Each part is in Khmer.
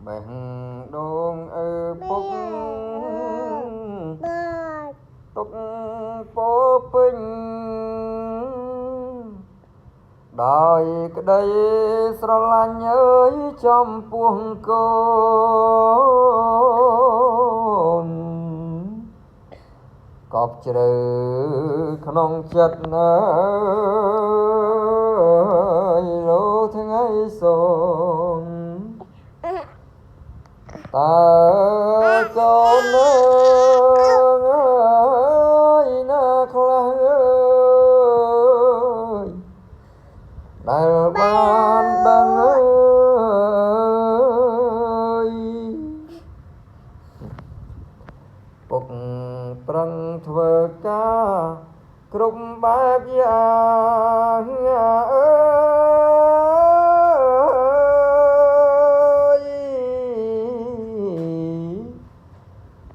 បេះដូងឪពុកទុកពោពេញដោយក្តីស្រឡាញ់អើយចំពោះកូនកប់ជ្រៅក្នុងចិត្តណាលោថ្ងៃសូនតើកូនអើយណាខ្លះអើយដែលបានដឹងអើយពុកប្រឹងធ្វើការគ្រប់បែបយ៉ាងអើយ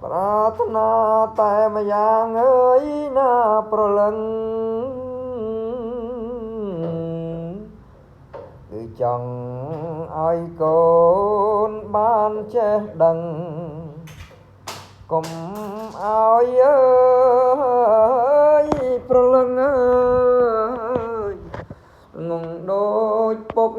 ប្រាថ្នាតែម្យ៉ាងអើយណាប្រលឹងគឺចង់ឲ្យកូនបានចេះដឹងកុំឲ្យអើយប្រលឹងអើយងងដូចពុក